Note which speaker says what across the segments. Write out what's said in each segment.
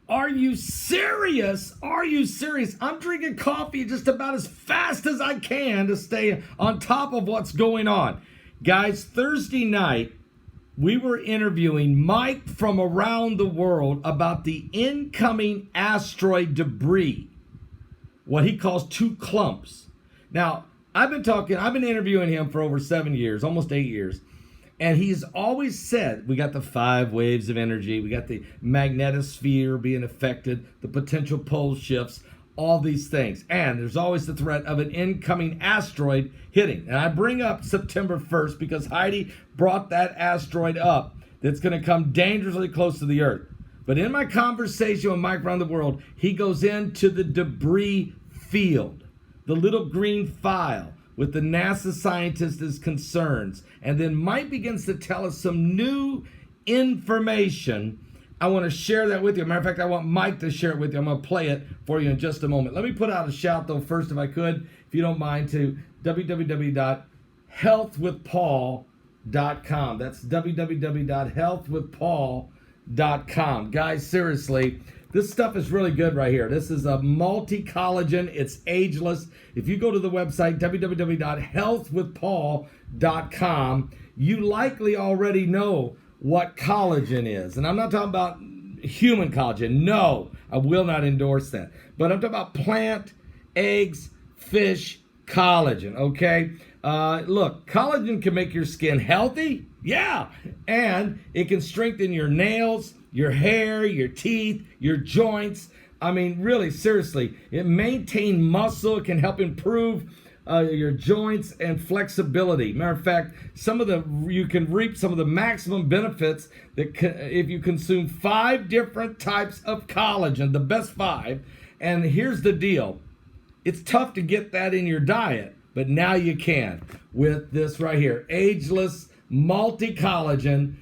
Speaker 1: Are you serious? Are you serious? I'm drinking coffee just about as fast as I can to stay on top of what's going on. Guys, Thursday night, we were interviewing Mike from around the world about the incoming asteroid debris, what he calls two clumps. Now, I've been interviewing him for over 7 years, almost 8 years. And he's always said, we got the 5 waves of energy, we got the magnetosphere being affected, the potential pole shifts, all these things. And there's always the threat of an incoming asteroid hitting. And I bring up September 1st because Heidi brought that asteroid up that's going to come dangerously close to the Earth. But in my conversation with Mike around the world, he goes into the debris field, the little green file, with the NASA scientists' concerns. And then Mike begins to tell us some new information. I want to share that with you. Matter of fact, I want Mike to share it with you. I'm going to play it for you in just a moment. Let me put out a shout, though, first, if I could, if you don't mind, to www.healthwithpaul.com. That's www.healthwithpaul.com. Guys, seriously, this stuff is really good right here. This is a multi-collagen. It's ageless. If you go to the website, www.healthwithpaul.com, you likely already know what collagen is. And I'm not talking about human collagen. No, I will not endorse that. But I'm talking about plant, eggs, fish, collagen, okay? Look, collagen can make your skin healthy. Yeah. And it can strengthen your nails, your hair, your teeth, your joints. I mean, really, seriously, it maintains muscle. It can help improve your joints and flexibility. Matter of fact, you can reap some of the maximum benefits if you consume 5 different types of collagen, the best 5. And here's the deal. It's tough to get that in your diet, but now you can with this right here, ageless multi-collagen.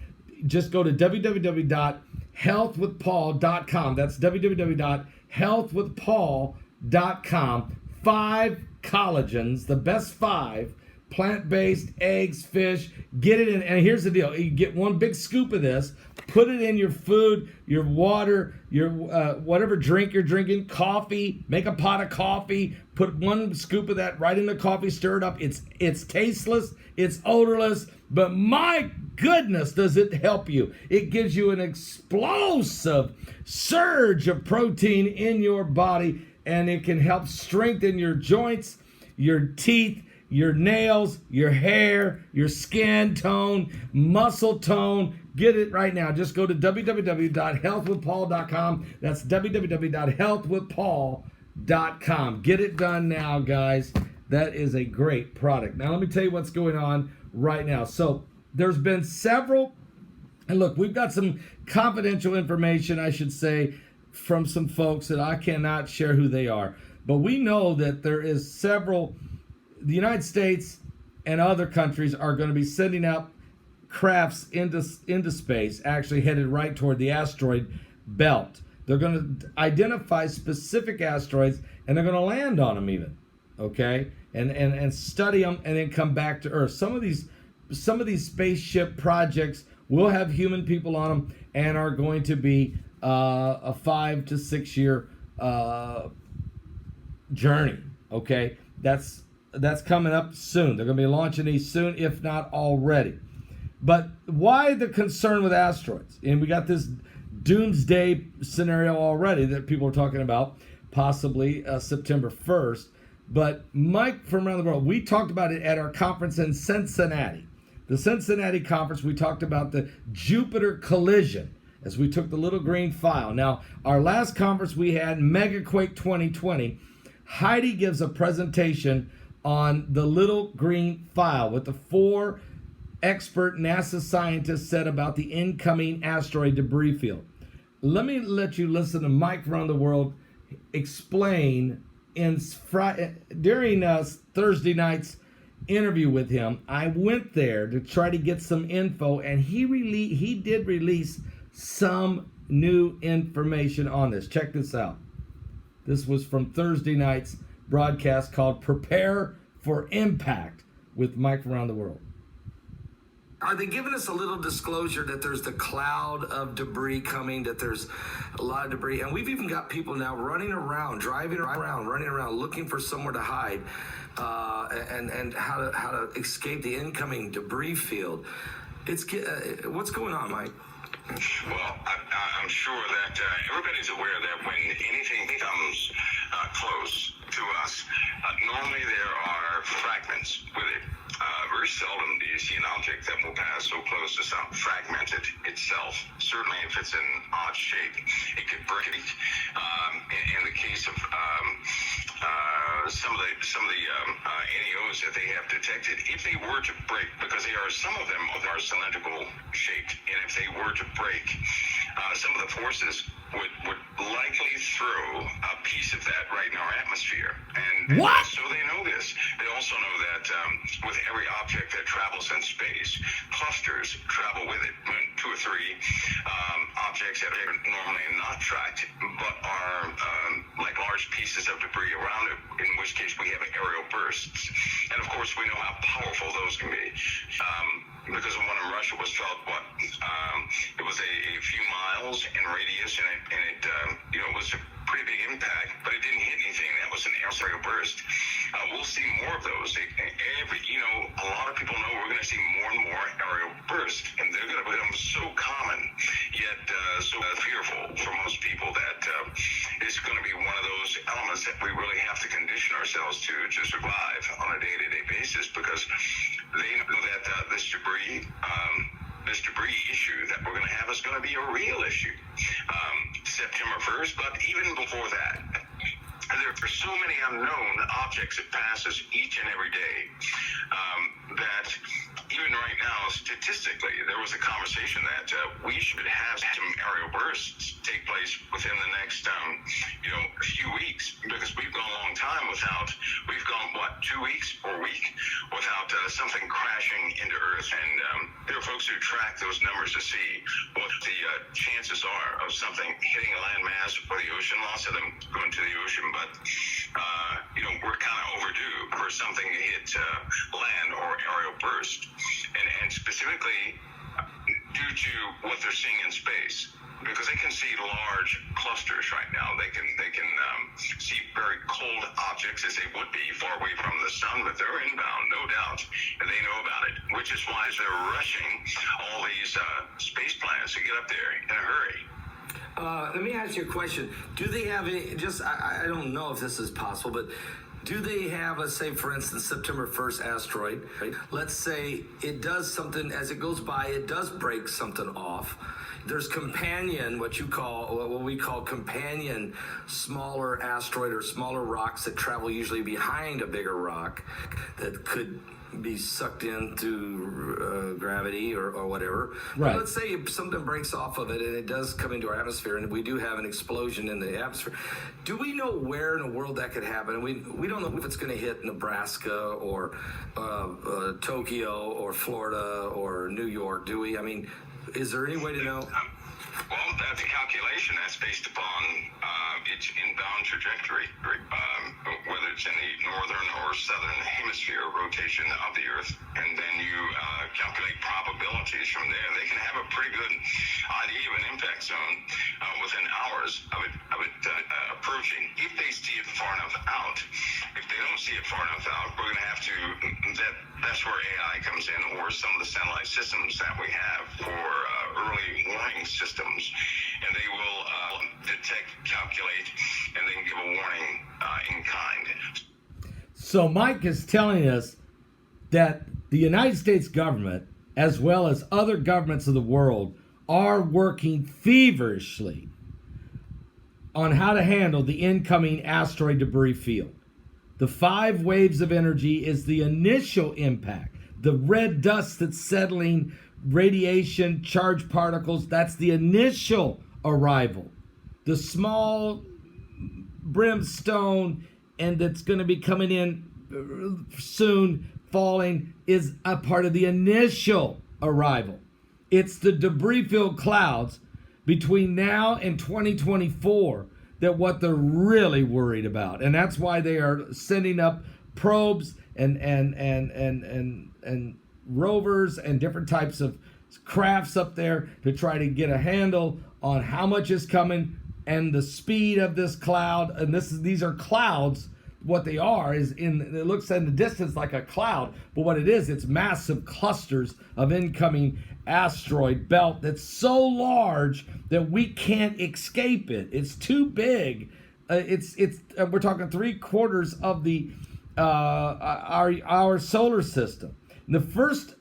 Speaker 1: Just go to www.healthwithpaul.com. That's www.healthwithpaul.com. 5 collagens, the best 5, plant-based, eggs, fish. Get it in, and here's the deal. You get 1 big scoop of this, put it in your food, your water, your whatever drink you're drinking, coffee, make a pot of coffee, put 1 scoop of that right in the coffee, stir it up. It's tasteless, it's odorless, but my goodness, does it help you. It gives you an explosive surge of protein in your body, and it can help strengthen your joints, your teeth, your nails, your hair, your skin tone, muscle tone. Get it right now. Just go to www.healthwithpaul.com. That's www.healthwithpaul.com. Get it done now, guys. That is a great product. Now, let me tell you what's going on right now. So, there's been several, and look, we've got some confidential information, I should say, from some folks that I cannot share who they are. But we know that there is several, the United States and other countries are going to be sending up crafts into space, actually headed right toward the asteroid belt. They're going to identify specific asteroids, and they're going to land on them even, okay? And study them and then come back to Earth. Some of these spaceship projects will have human people on them and are going to be a 5 to 6 year journey. Okay, that's coming up soon. They're going to be launching these soon, if not already. But why the concern with asteroids? And we got this doomsday scenario already that people are talking about, possibly September 1st. But Mike from around the world, we talked about it at our conference in Cincinnati. The Cincinnati conference, we talked about the Jupiter collision as we took the little green file. Now, our last conference we had, Megaquake 2020, Heidi gives a presentation on the little green file, what the 4 expert NASA scientists said about the incoming asteroid debris field. Let me let you listen to Mike around the world explain during Thursday night's interview with him. I went there to try to get some info, and he did release some new information on this. Check this out. This was from Thursday night's broadcast called Prepare for Impact with Mike around the world. Are they giving us a little disclosure that there's the cloud of debris coming, that there's a lot of debris? And we've even got people now running around, driving around, running around, looking for somewhere to hide, and how to escape the incoming debris field. It's what's going on, Mike?
Speaker 2: Well, I'm sure that everybody's aware that when anything comes close to us, normally there are fragments with it. Very seldom do you see an object that will pass so close to some fragmented itself. Certainly, if it's an odd shape, it could break. In the case of some of the NEOs that they have detected, if they were to break, because some of them are cylindrical shaped, and if they were to break, some of the forces would likely throw a piece of that right in our atmosphere. And
Speaker 1: what?
Speaker 2: So they know this. They also know that with every object that travels in space, clusters travel with it. Two or three objects that are normally not tracked, but are like large pieces of debris around it, in which case we have aerial bursts. And of course, we know how powerful those can be. Because the one in Russia was felt, it was a few miles in radius, and it was a pretty big impact, but it didn't hit anything. That was an aerial burst. We'll see more of those. A lot of people know we're going to see more and more aerial bursts, and they're going to become so common, yet so fearful for most people that it's going to be one of those elements that we really have to condition ourselves to survive on a day-to-day basis, because they know that this debris issue that we're going to have is going to be a real issue. September 1st, but even before that, there are so many unknown objects that passes each and every day that even right now, statistically, there was a conversation that we should have some aerial bursts take place within the next few weeks, because we've gone a long time we've gone 2 weeks or a week without something crashing into Earth. And there are folks who track those numbers to see what the chances are of something hitting a landmass or the ocean, lots of them going to the ocean. But we're kind of overdue for something to hit land or aerial burst, and specifically due to what they're seeing in space, because they can see large clusters right now. They can see very cold objects, as they would be far away from the sun, but they're inbound, no doubt, and they know about it, which is why they're rushing all these space plans to get up there in a hurry.
Speaker 1: Let me ask you a question. Do they have any, I don't know if this is possible, but do they have, let's say, for instance, September 1st asteroid, right? Let's say it does something, as it goes by, it does break something off. There's what we call companion smaller asteroid or smaller rocks that travel usually behind a bigger rock that could be sucked in through gravity or whatever.
Speaker 3: Right.
Speaker 1: But let's say something breaks off of it and it does come into our atmosphere, and we do have an explosion in the atmosphere. Do we know where in the world that could happen? We don't know if it's going to hit Nebraska or Tokyo or Florida or New York, do we? I mean, is there any way to know?
Speaker 2: Well, that's a calculation that's based upon its inbound trajectory, whether it's in the northern or southern hemisphere rotation of the Earth, and then you calculate probabilities from there. They can have a pretty good idea of an impact zone within hours of it approaching. If they see it far enough out, if they don't see it far enough out, we're going to have to. That's where AI comes in, or some of the satellite systems that we have for early warning systems, and they will detect, calculate, and then give a warning in kind.
Speaker 3: So Mike is telling us that the United States government, as well as other governments of the world, are working feverishly on how to handle the incoming asteroid debris field. The 5 waves of energy is the initial impact. The red dust that's settling, radiation, charged particles, that's the initial arrival. The small brimstone, and that's going to be coming in soon, falling, is a part of the initial arrival. It's the debris-filled clouds between now and 2024 that what they're really worried about. And that's why they are sending up probes and rovers and different types of crafts up there to try to get a handle on how much is coming and the speed of this cloud. And these are clouds. What they are is it looks in the distance like a cloud, but what it is, it's massive clusters of incoming asteroid belt that's so large that we can't escape it. It's too big. We're talking 3/4 of the our solar system. The first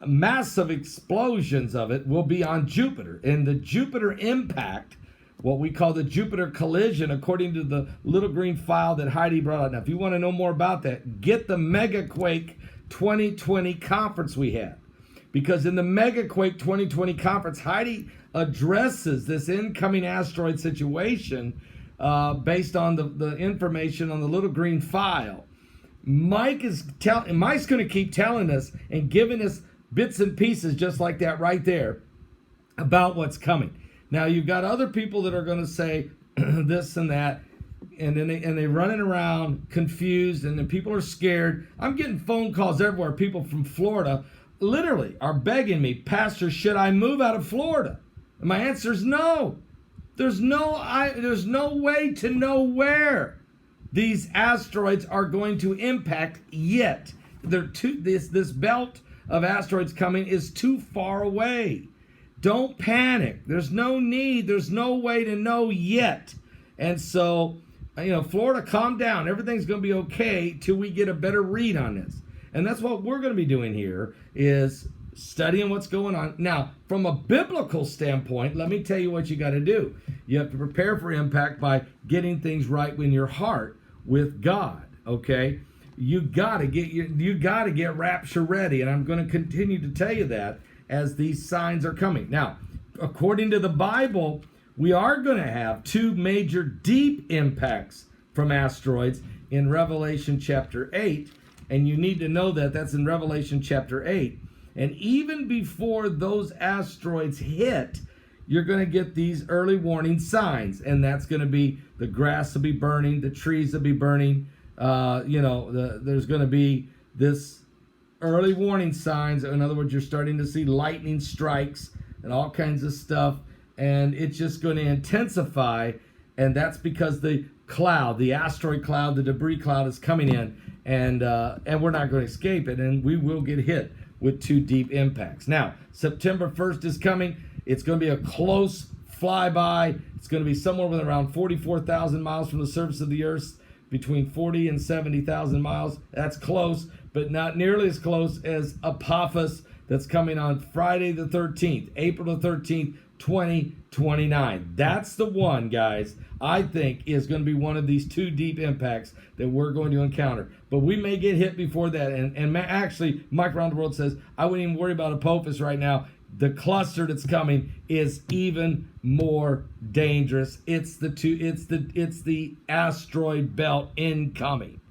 Speaker 3: massive explosions of it will be on Jupiter, and the Jupiter impact, what we call the Jupiter collision, according to the little green file that Heidi brought out. Now, if you want to know more about that, get the Megaquake 2020 conference we had. Because in the Megaquake 2020 conference, Heidi addresses this incoming asteroid situation based on the information on the little green file. Mike's going to keep telling us and giving us bits and pieces just like that right there about what's coming. Now, you've got other people that are going to say this and that, and then they running around confused, and then people are scared. I'm getting phone calls everywhere. People from Florida literally are begging me, Pastor, should I move out of Florida? And my answer is no. There's no way to know where these asteroids are going to impact yet. This belt of asteroids coming is too far away. Don't panic. There's no need. There's no way to know yet. And so, Florida, calm down. Everything's going to be okay till we get a better read on this. And that's what we're going to be doing here, is studying what's going on. Now, from a biblical standpoint, let me tell you what you got to do. You have to prepare for impact by getting things right in your heart with God, okay? You got to get rapture ready, and I'm going to continue to tell you that as these signs are coming. Now, according to the Bible, we are going to have two major deep impacts from asteroids in Revelation chapter 8, and you need to know that that's in Revelation chapter 8. And even before those asteroids hit, you're going to get these early warning signs, and that's going to be the grass will be burning, the trees will be burning. There's going to be this early warning signs. In other words, you're starting to see lightning strikes and all kinds of stuff, and it's just going to intensify. And that's because the cloud, the asteroid cloud, the debris cloud is coming in, and we're not going to escape it, and we will get hit with two deep impacts. Now, September 1st is coming. It's going to be a close flyby. It's going to be somewhere within around 44,000 miles from the surface of the Earth, between 40 and 70,000 miles. That's close, but not nearly as close as Apophis, that's coming on Friday the 13th, April the 13th, 2029. That's the one, guys, I think is going to be one of these two deep impacts that we're going to encounter. But we may get hit before that. And actually, Mike Around the World says, I wouldn't even worry about Apophis right now. The cluster that's coming is even more dangerous. It's the asteroid belt incoming.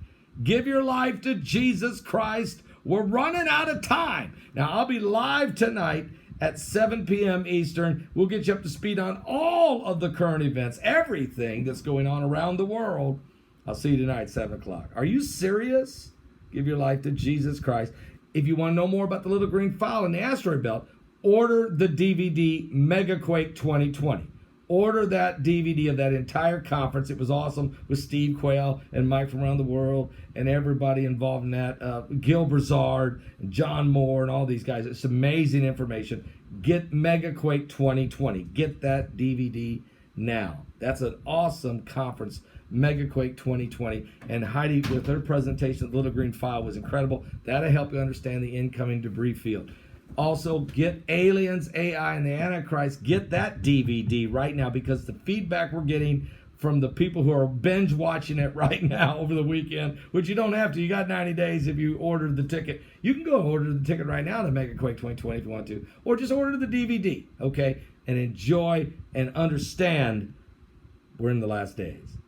Speaker 3: Give your life to Jesus Christ. We're running out of time. Now, I'll be live tonight at 7 p.m. Eastern. We'll get you up to speed on all of the current events, everything that's going on around the world. I'll see you tonight, 7 o'clock. Are you serious? Give your life to Jesus Christ. If you want to know more about the little green file in the asteroid belt, order the DVD Megaquake 2020. Order that DVD of that entire conference. It was awesome with Steve Quayle and Mike from around the world and everybody involved in that. Gil Brazard and John Moore and all these guys. It's amazing information. Get Megaquake 2020. Get that DVD now. That's an awesome conference, Megaquake 2020. And Heidi, with her presentation of the Little Green File, was incredible. That'll help you understand the incoming debris field. Also, get Aliens, AI, and the Antichrist. Get that DVD right now, because the feedback we're getting from the people who are binge watching it right now over the weekend, which you don't have to. You got 90 days if you ordered the ticket. You can go order the ticket right now to Megaquake 2020 if you want to, or just order the DVD, okay? And enjoy and understand we're in the last days.